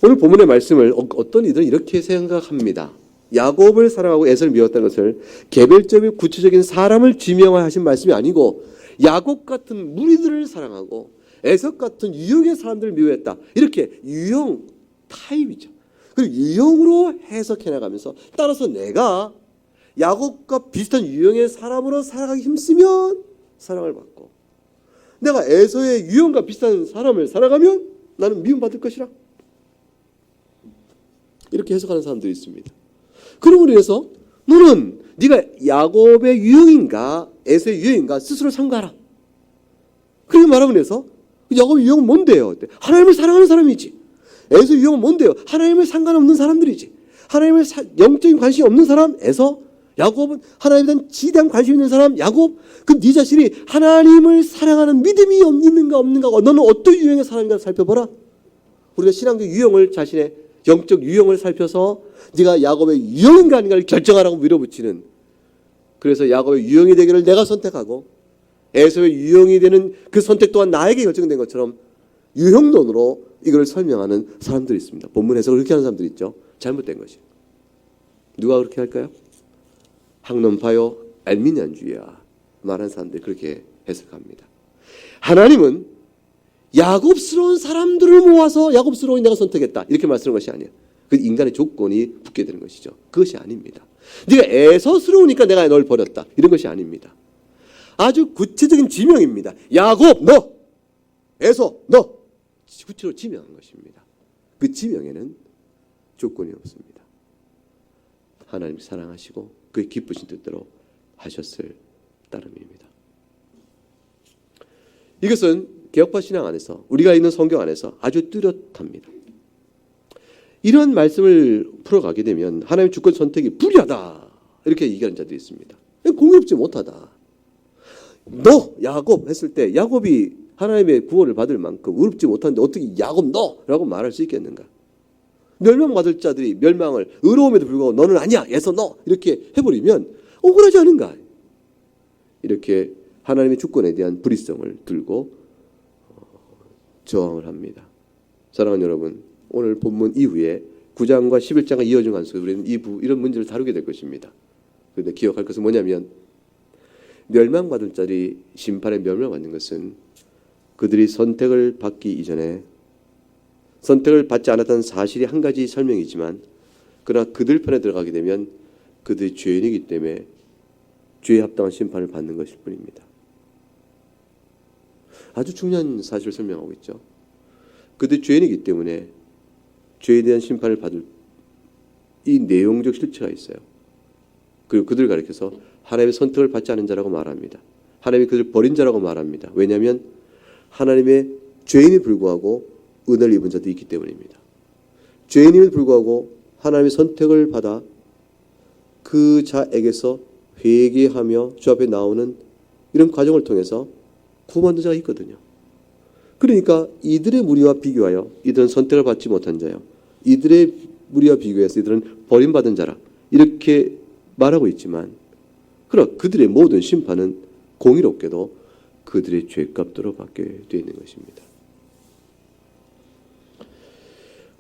오늘 본문의 말씀을 어떤 이들은 이렇게 생각합니다. 야곱을 사랑하고 에서를 미웠다는 것을 개별적인 구체적인 사람을 지명하신 말씀이 아니고 야곱 같은 무리들을 사랑하고 에서 같은 유형의 사람들을 미워했다. 이렇게 유형 타입이죠. 그리고 유형으로 해석해 나가면서 따라서 내가 야곱과 비슷한 유형의 사람으로 살아가기 힘쓰면 사랑을 받고 내가 에서의 유형과 비슷한 사람을 살아가면 나는 미움받을 것이라. 이렇게 해석하는 사람들이 있습니다. 그러므로 인해서 너는 네가 야곱의 유형인가 에서의 유형인가 스스로 참가하라. 그렇게 말하면 해서 야곱의 유형은 뭔데요? 하나님을 사랑하는 사람이지. 에서의 유형은 뭔데요? 하나님을 상관없는 사람들이지. 하나님을 영적인 관심이 없는 사람 에서, 야곱은 하나님에 대한 지대한 관심 있는 사람 야곱. 그럼 네 자신이 하나님을 사랑하는 믿음이 있는가 없는가, 너는 어떤 유형의 사람인가 살펴보라. 우리가 신앙적 유형을, 자신의 영적 유형을 살펴서 네가 야곱의 유형인가 아닌가를 결정하라고 밀어붙이는, 그래서 야곱의 유형이 되기를 내가 선택하고 에서의 유형이 되는 그 선택 또한 나에게 결정된 것처럼 유형론으로 이걸 설명하는 사람들이 있습니다. 본문 해석을 그렇게 하는 사람들이 있죠. 잘못된 것이. 누가 그렇게 할까요? 학론파요 알미니안주의야 말하는 사람들이 그렇게 해석합니다. 하나님은 야곱스러운 사람들을 모아서 야곱스러운 내가 선택했다 이렇게 말씀하는 것이 아니에요. 그 인간의 조건이 붙게 되는 것이죠. 그것이 아닙니다. 네가 에서스러우니까 내가 널 버렸다 이런 것이 아닙니다. 아주 구체적인 지명입니다. 야곱 너, 에서 너, 구체로 지명한 것입니다. 그 지명에는 조건이 없습니다. 하나님 사랑하시고 그의 기쁘신 뜻대로 하셨을 따름입니다. 이것은 개혁파 신앙 안에서, 우리가 있는 성경 안에서 아주 뚜렷합니다. 이런 말씀을 풀어가게 되면 하나님의 주권 선택이 불리하다 이렇게 얘기하는 자들이 있습니다. 공의롭지 못하다. 너 야곱 했을 때 야곱이 하나님의 구원을 받을 만큼 의롭지 못한데 어떻게 야곱 너라고 말할 수 있겠는가? 멸망받을 자들이 멸망을 의로움에도 불구하고 너는 아니야 예서 너 이렇게 해버리면 억울하지 않은가? 이렇게 하나님의 주권에 대한 불의성을 들고 저항을 합니다. 사랑하는 여러분, 오늘 본문 이후에 9장과 11장과 이어진 관속에 우리는 이런 문제를 다루게 될 것입니다. 그런데 기억할 것은 뭐냐면 멸망받을 자들이 심판에 멸망받는 것은 그들이 선택을 받기 이전에 선택을 받지 않았다는 사실이 한 가지 설명이지만 그러나 그들 편에 들어가게 되면 그들이 죄인이기 때문에 죄에 합당한 심판을 받는 것일 뿐입니다. 아주 중요한 사실을 설명하고 있죠. 그들이 죄인이기 때문에 죄에 대한 심판을 받을 이 내용적 실체가 있어요. 그리고 그들을 가리켜서 하나님의 선택을 받지 않은 자라고 말합니다. 하나님이 그들을 버린 자라고 말합니다. 왜냐하면 하나님의 죄인이 불구하고 은혜를 입은 자도 있기 때문입니다. 죄인임에도 불구하고 하나님의 선택을 받아 그 자에게서 회개하며 주 앞에 나오는 이런 과정을 통해서 구원받는 자가 있거든요. 그러니까 이들의 무리와 비교하여 이들은 선택을 받지 못한 자요. 이들의 무리와 비교해서 이들은 버림받은 자라 이렇게 말하고 있지만 그러나 그들의 모든 심판은 공의롭게도 그들의 죄값대로 받게 되어 있는 것입니다.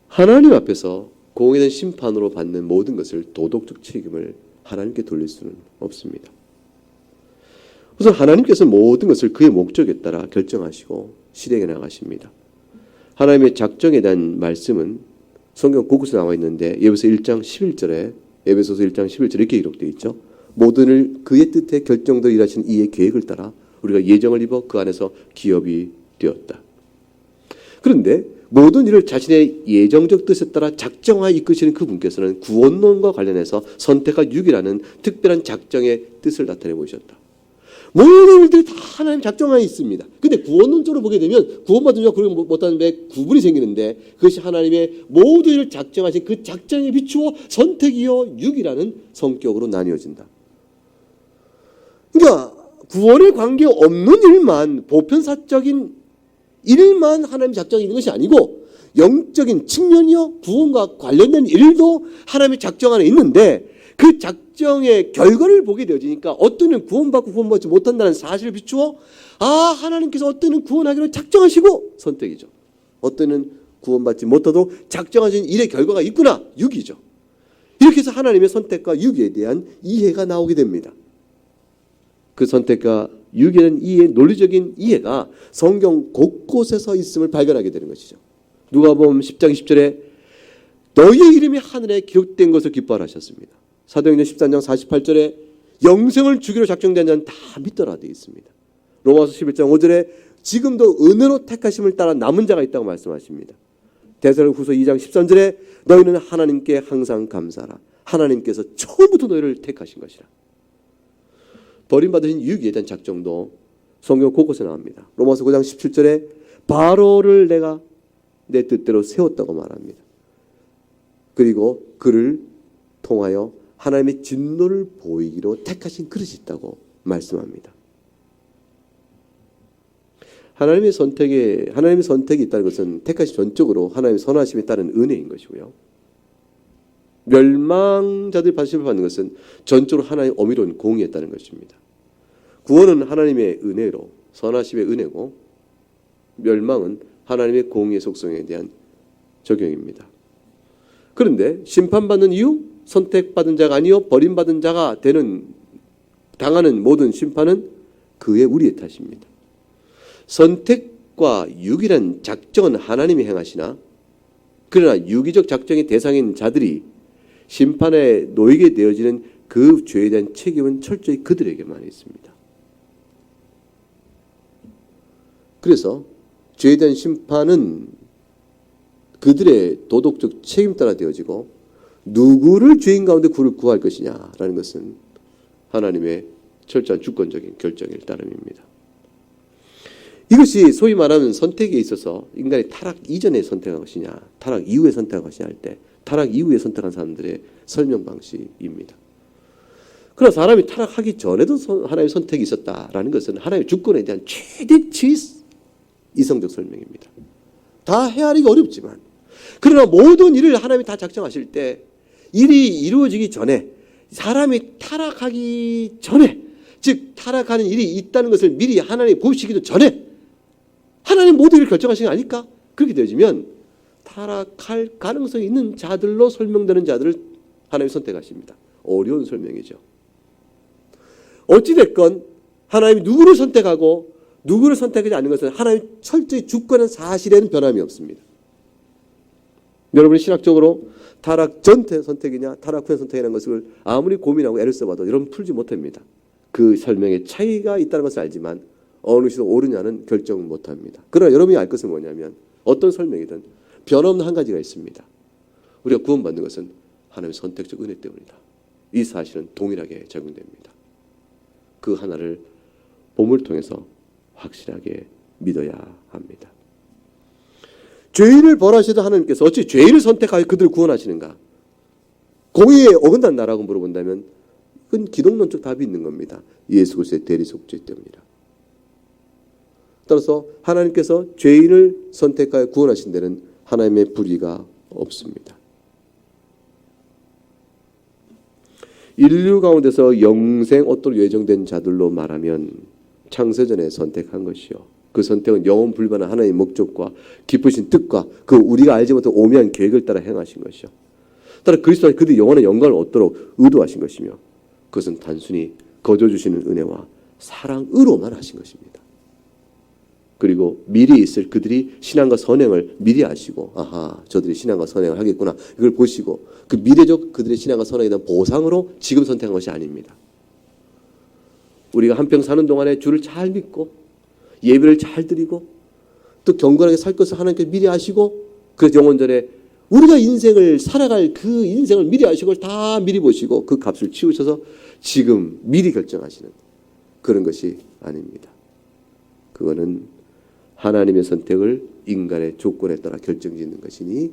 하나님 앞에서 공의된 심판으로 받는 모든 것을 도덕적 책임을 하나님께 돌릴 수는 없습니다. 우선 하나님께서 모든 것을 그의 목적에 따라 결정하시고 실행해 나가십니다. 하나님의 작정에 대한 말씀은 성경 곳곳에 나와 있는데 에베소서 1장 11절에 이렇게 기록되어 있죠. 모든 일 그의 뜻에 결정되어 일하시는 이의 계획을 따라 우리가 예정을 입어 그 안에서 기업이 되었다. 그런데 모든 일을 자신의 예정적 뜻에 따라 작정하여 이끄시는 그분께서는 구원론과 관련해서 선택과 유기라는 특별한 작정의 뜻을 나타내 보이셨다. 모든 일들이 다 하나님 작정하에 있습니다. 근데 구원론적으로 보게 되면 구원받은 자와 그걸 못하는 데 구분이 생기는데 그것이 하나님의 모든 일을 작정하신 그 작정에 비추어 선택이요 유기라는 성격으로 나뉘어진다. 그러니까 구원에 관계없는 일만 보편사적인 일만 하나님 작정이 있는 것이 아니고 영적인 측면이요 구원과 관련된 일도 하나님의 작정 안에 있는데 그 작정의 결과를 보게 되어지니까 어떤 이는 구원받고 구원받지 못한다는 사실을 비추어 하나님께서 어떤 이는 구원하기로 작정하시고 선택이죠. 어떤 이는 구원받지 못하도록 작정하신 일의 결과가 있구나 유기죠. 이렇게 해서 하나님의 선택과 유기에 대한 이해가 나오게 됩니다. 그 선택과 유기는 이해, 논리적인 이해가 성경 곳곳에서 있음을 발견하게 되는 것이죠. 누가복음 10장 20절에 너희의 이름이 하늘에 기록된 것을 기뻐하라 하셨습니다. 사도행전 13장 48절에 영생을 주기로 작정된 자는 다 믿더라 되어 있습니다. 로마서 11장 5절에 지금도 은혜로 택하심을 따라 남은 자가 있다고 말씀하십니다. 데살로니가후서 2장 13절에 너희는 하나님께 항상 감사하라. 하나님께서 처음부터 너희를 택하신 것이라. 버림받으신 유기에 대한 작정도 성경 곳곳에 나옵니다. 로마서 9장 17절에 바로를 내가 내 뜻대로 세웠다고 말합니다. 그리고 그를 통하여 하나님의 진노를 보이기로 택하신 그릇이 있다고 말씀합니다. 하나님의 선택이 있다는 것은 택하신 전적으로 하나님의 선하심에 따른 은혜인 것이고요. 멸망자들이 받는 것은 전적으로 하나님의 어미로운 공의에 따른 것입니다. 구원은 하나님의 은혜로 선하심의 은혜고 멸망은 하나님의 공의의 속성에 대한 적용입니다. 그런데 심판받는 이유 선택받은 자가 아니요 버림받은 자가 당하는 모든 심판은 그의 우리의 탓입니다. 선택과 유기란 작정은 하나님이 행하시나 그러나 유기적 작정의 대상인 자들이 심판에 놓이게 되어지는 그 죄에 대한 책임은 철저히 그들에게만 있습니다. 그래서 죄에 대한 심판은 그들의 도덕적 책임 따라 되어지고 누구를 죄인 가운데 구할 것이냐라는 것은 하나님의 철저한 주권적인 결정일 따름입니다. 이것이 소위 말하는 선택에 있어서 인간이 타락 이전에 선택한 것이냐 타락 이후에 선택한 것이냐 할 때 타락 이후에 선택한 사람들의 설명 방식입니다. 그러나 사람이 타락하기 전에도 하나님의 선택이 있었다라는 것은 하나님의 주권에 대한 최대치 이성적 설명입니다. 다 헤아리기 어렵지만, 그러나 모든 일을 하나님이 다 작정하실 때 일이 이루어지기 전에, 사람이 타락하기 전에, 즉 타락하는 일이 있다는 것을 미리 하나님이 보시기도 전에 하나님 모든 일을 결정하신 게 아닐까? 그렇게 되어지면 타락할 가능성이 있는 자들로 설명되는 자들을 하나님이 선택하십니다. 어려운 설명이죠. 어찌됐건 하나님이 누구를 선택하고 누구를 선택하지 않는 것은 하나님이 철저히 주권한 사실에는 변함이 없습니다. 여러분이 신학적으로 타락 전 선택이냐 타락 후의 선택이라는 것을 아무리 고민하고 애를 써봐도 여러분 풀지 못합니다. 그 설명에 차이가 있다는 것을 알지만 어느 것이 옳으냐는 결정을 못합니다. 그러나 여러분이 알 것은 뭐냐면 어떤 설명이든 변함없는 한 가지가 있습니다. 우리가 구원받는 것은 하나님의 선택적 은혜 때문이다. 이 사실은 동일하게 적용됩니다. 그 하나를 봄을 통해서 확실하게 믿어야 합니다. 죄인을 벌하셔도 하나님께서 어찌 죄인을 선택하여 그들을 구원하시는가? 공의에 어긋난다라고 물어본다면 그건 기독론적 답이 있는 겁니다. 예수 그리스도의 대리 속죄 때문이라. 따라서 하나님께서 죄인을 선택하여 구원하신 데는 하나님의 불의가 없습니다. 인류 가운데서 영생 얻도록 예정된 자들로 말하면 창세전에 선택한 것이요. 그 선택은 영원 불변한 하나님의 목적과 깊으신 뜻과 그 우리가 알지 못한 오묘한 계획을 따라 행하신 것이요. 따라 그리스도와 그들이 영원한 영광을 얻도록 의도하신 것이며 그것은 단순히 거저주시는 은혜와 사랑으로만 하신 것입니다. 그리고 미리 있을 그들이 신앙과 선행을 미리 아시고 아하 저들이 신앙과 선행을 하겠구나 이걸 보시고 그 미래적 그들의 신앙과 선행에 대한 보상으로 지금 선택한 것이 아닙니다. 우리가 한평 사는 동안에 주를 잘 믿고 예배를 잘 드리고 또 경건하게 살 것을 하나님께서 미리 아시고 그래서 영원전에 우리가 인생을 살아갈 그 인생을 미리 아시고 다 미리 보시고 그 값을 치우셔서 지금 미리 결정하시는 그런 것이 아닙니다. 그거는 하나님의 선택을 인간의 조건에 따라 결정짓는 것이니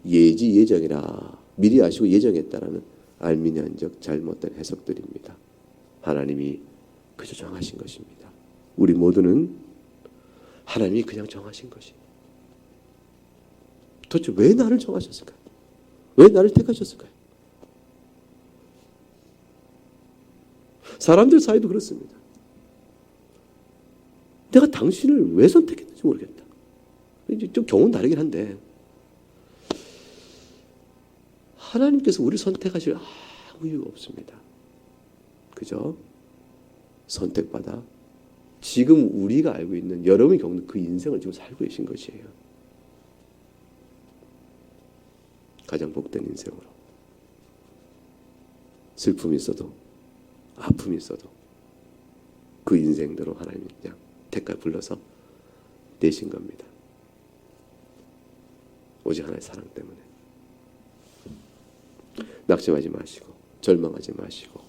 예지 예정이라 미리 아시고 예정했다라는 알미니안적 잘못된 해석들입니다. 하나님이 그저 정하신 것입니다. 우리 모두는 하나님이 그냥 정하신 것입니다. 도대체 왜 나를 정하셨을까요? 왜 나를 택하셨을까요? 사람들 사이도 그렇습니다. 내가 당신을 왜 선택했는지 모르겠다. 이제 좀 경우는 다르긴 한데 하나님께서 우리를 선택하실 아무 이유가 없습니다. 그죠? 선택받아 지금 우리가 알고 있는 여러분이 겪는 그 인생을 지금 살고 계신 것이에요. 가장 복된 인생으로. 슬픔이 있어도 아픔이 있어도 그 인생대로 하나님이 그냥 택하여 불러서 내신 겁니다. 오직 하나의 사랑 때문에. 낙심하지 마시고 절망하지 마시고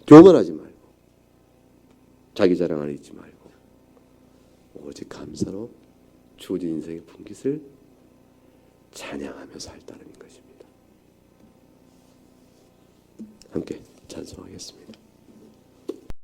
교만하지 말고 자기 자랑 안에 있지 말고 오직 감사로 주어진 인생의 분깃을 찬양하며 살다는 것입니다. 함께 찬송하겠습니다.